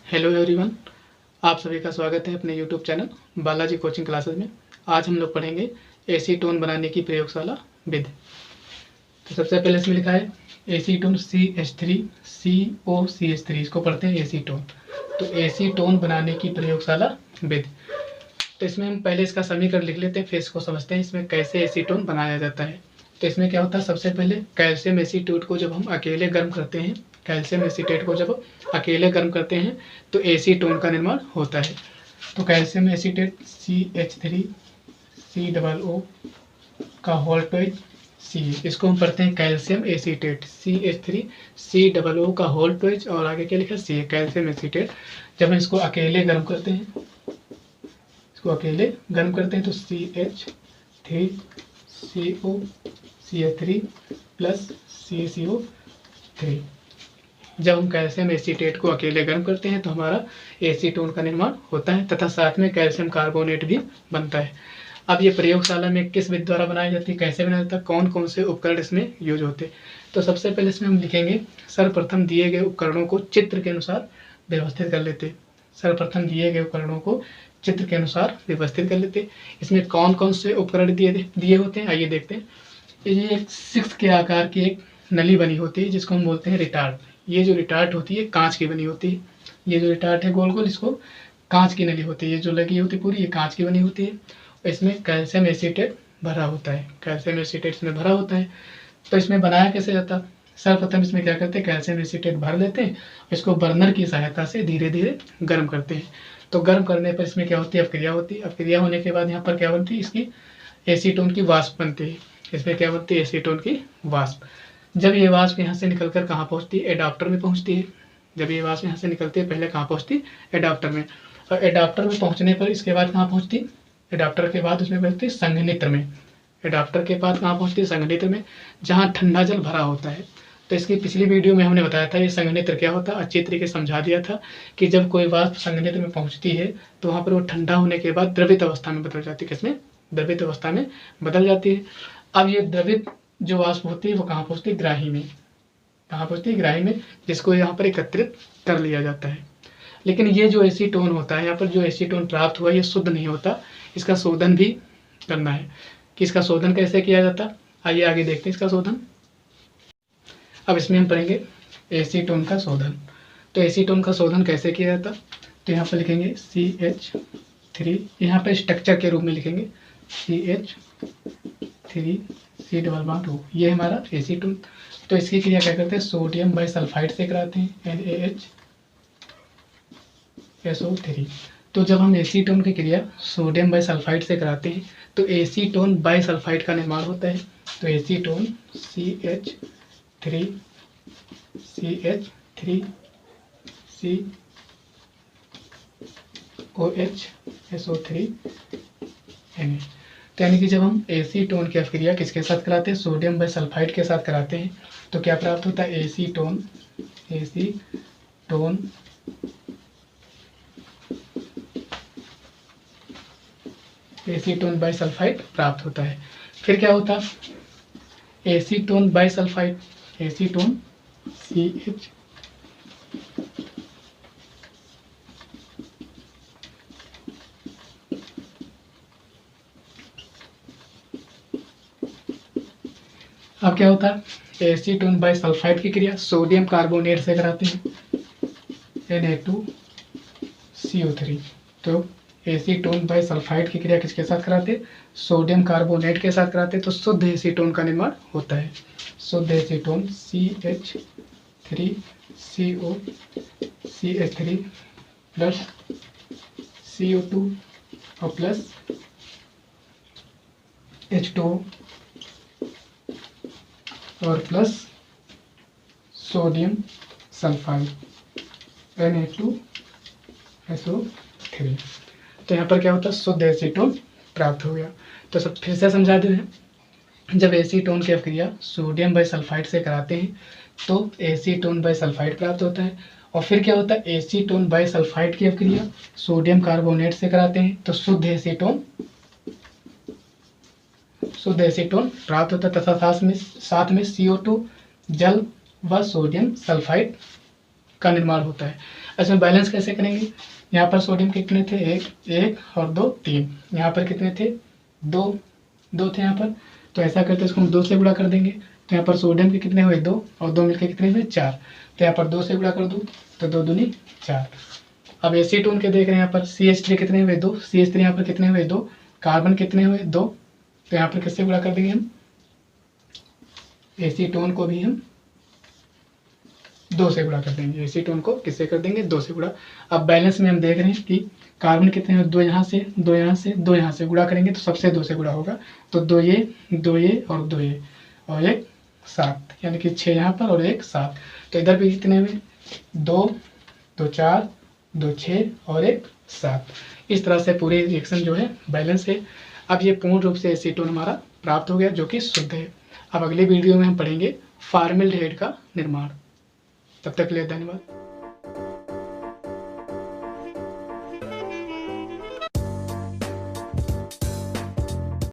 Hello everyone, आप सभी का स्वागत है अपने YouTube channel Balaji coaching classes में। आज हम लोग पढ़ेंगे एसीटोन बनाने की प्रयोगशाला विधि। तो सबसे पहले इसमें लिखा है एसीटोन CH3COCH3, इसको पढ़ते हैं एसीटोन। तो एसीटोन बनाने की प्रयोगशाला विधि। तो इसमें हम पहले इसका समीकरण लिख लेते हैं, फिर इसको समझते हैं इसमें कैसे एसीटोन बनाया जाता है। तो इसमें क्या होता है, सबसे पहले कैल्शियम एसीटेट को जब हम अकेले गर्म करते हैं, कैल्शियम एसीटेट को जब अकेले गर्म करते हैं तो एसीटोन का निर्माण होता है। तो कैल्शियम एसीटेट CH3COO का होल ट्वाइस सी, इसको हम पढ़ते हैं कैल्शियम एसीटेट CH3COO का होल ट्वाइस, और आगे क्या लिखा है सी, कैल्शियम एसीटेट। जब हम इसको अकेले गर्म करते हैं, इसको अकेले गर्म करते हैं तो CH3COCH3 प्लस CaCO3। जब हम कैल्शियम एसीटेट को अकेले गर्म करते हैं तो हमारा एसीटोन का निर्माण होता है तथा साथ में कैल्शियम कार्बोनेट भी बनता है। अब ये प्रयोगशाला में किस विधि द्वारा बनाई जाती है, कैसे बनाया जाता है, कौन कौन से उपकरण इसमें यूज होते हैं। तो सबसे पहले इसमें हम लिखेंगे, सर्वप्रथम दिए गए उपकरणों को चित्र के अनुसार व्यवस्थित कर लेते। सर्वप्रथम दिए गए उपकरणों को चित्र के अनुसार व्यवस्थित कर लेते। इसमें कौन कौन से उपकरण दिए होते हैं, आइए देखते हैं। ये एक 6 के आकार की एक नली बनी होती है जिसको हम बोलते हैं रिटार्ट। ये जो रिटार्ट होती है कांच की बनी होती है। ये जो रिटार्ट है गोल गोल, इसको कांच की नली होती है। ये जो लगी होती है पूरी, ये कांच की बनी होती है। इसमें कैल्शियम एसीटेट भरा होता है, कैल्शियम एसीटेट इसमें भरा होता है। तो इसमें बनाया कैसे जाता है, सर्वप्रथम इसमें क्या करते हैं, कैल्शियम एसीटेट भर लेते हैं, इसको बर्नर की सहायता से धीरे धीरे गर्म करते हैं। तो गर्म करने पर इसमें क्या होती है, अपक्रिया होती है। अपक्रिया होने के बाद यहाँ पर क्या बनती है, इसकी एसीटोन की वाष्प बनती है। इसमें क्या बनती है, एसीटोन की वाष्प। जब ये वाष्प यहाँ से निकलकर कहाँ पहुँचती है, एडाप्टर में पहुँचती है। जब ये वाष्प यहाँ से निकलती है पहले कहाँ पहुँचती है, एडाप्टर में। और एडाप्टर में पहुँचने पर इसके बाद कहाँ पहुँचती, एडाप्टर के बाद उसमें पहुँचती है संघनित्र में। एडाप्टर के बाद कहाँ पहुँचती है, संघनित्र में, जहाँ ठंडा जल भरा होता है। तो इसकी पिछली वीडियो में हमने बताया था ये संघनित्र क्या होता है, अच्छी तरीके से समझा दिया था कि जब कोई वाष्प संघनित्र में पहुँचती है तो वहाँ पर वो ठंडा होने के बाद द्रवित अवस्था में बदल जाती है। किसमें, द्रवित अवस्था में बदल जाती है। अब ये द्रवित जो वाष्प होती है वो कहाँ पहुँचती है, ग्राही में। कहाँ पहुँचती है, ग्राही में, जिसको यहाँ पर एकत्रित कर लिया जाता है। लेकिन ये जो एसीटोन होता है, यहाँ पर जो एसीटोन प्राप्त हुआ ये शुद्ध नहीं होता, इसका शोधन भी करना है। कि इसका शोधन कैसे किया जाता, आइए आगे देखते हैं इसका शोधन। अब इसमें हम पढ़ेंगे एसीटोन का शोधन। तो एसीटोन का शोधन कैसे किया जाता, तो यहाँ पर लिखेंगे CH3, यहाँ पर स्ट्रक्चर के रूप में लिखेंगे CH3C∼O, ये हमारा एसीटोन। तो इसकी क्रिया क्या करते हैं, सोडियम बाइसल्फाइड से कराते हैं, NaHSO3। तो जब हम एसीटोन की क्रिया सोडियम बाइसल्फाइड से कराते हैं तो एसीटोन बाइसल्फाइड का निर्माण होता है। तो एसीटोन CH3COHSO3 Na। तो यानी कि जब हम एसीटोन की अभिक्रिया किसके साथ कराते हैं, सोडियम बाइसल्फाइड के साथ कराते हैं, तो क्या प्राप्त होता है, एसीटोन बाइसल्फाइड प्राप्त होता है। फिर क्या होता है, एसीटोन बाइसल्फाइड, एसीटोन CH अब क्या होता है, एसीटोन बाइसल्फाइड की क्रिया सोडियम कार्बोनेट से कराते हैं, Na2CO3। तो एसीटोन बाइसल्फाइड की क्रिया किसके साथ कराते हैं, सोडियम कार्बोनेट के साथ कराते हैं, तो शुद्ध एसीटोन का निर्माण होता है। शुद्ध एसीटोन CH3COCH3 प्लस CO2 और प्लस H2O और प्लस सोडियम सल्फाइड Na2SO3। तो यहाँ पर क्या होता है, शुद्ध एसीटोन प्राप्त हो गया। तो सब फिर से समझा देते हैं, जब एसीटोन की अभिक्रिया सोडियम बाइसल्फाइड से कराते हैं तो एसीटोन बाइसल्फाइड प्राप्त होता है। और फिर क्या होता है, एसीटोन बाइसल्फाइड की अभिक्रिया सोडियम कार्बोनेट से कराते हैं तो शुद्ध एसीटोन प्राप्त होता है तथा साथ में CO2 जल व सोडियम सल्फाइड का निर्माण होता है। इसमें बैलेंस कैसे करेंगे, यहाँ पर सोडियम कितने थे, एक और 2 3, यहाँ पर कितने थे, 2 थे यहाँ पर, तो ऐसा करते इसको हम 2 से गुणा कर देंगे, तो यहाँ पर सोडियम के कितने हुए 2 और 2 मिलकर कितने हुए 4, तो यहाँ पर 2 से गुणा कर दूँ तो 2 दूनी 4। अब एसीटोन के देख रहे हैं यहाँ पर CH3 कितने हुए 2, CH3 यहाँ पर कितने हुए 2, कार्बन कितने हुए 2, तो यहाँ पर किससे गुणा कर देंगे हम, एसीटोन को भी हम 2 से गुणा कर देंगे, एसीटोन को किससे कर देंगे 2 से गुणा। अब बैलेंस में हम देख रहे हैं कि कार्बन कितने हैं, 2 यहाँ से 2 यहाँ से 2 यहाँ से गुणा करेंगे तो सबसे 2 से गुणा होगा, तो 2 ये और 2 ये और 1 7, यानी कि 6 यहाँ पर और 1 7, तो इधर भी कितने हुए 2 2 4 2 6 और 1 7। इस तरह से पूरे रिएक्शन जो है बैलेंस है। अब ये पूर्ण रूप से एसीटोन हमारा प्राप्त हो गया जो कि शुद्ध है। अब अगले वीडियो में हम पढ़ेंगे फॉर्मेल्डिहाइड का निर्माण। तब तक के लिए धन्यवाद।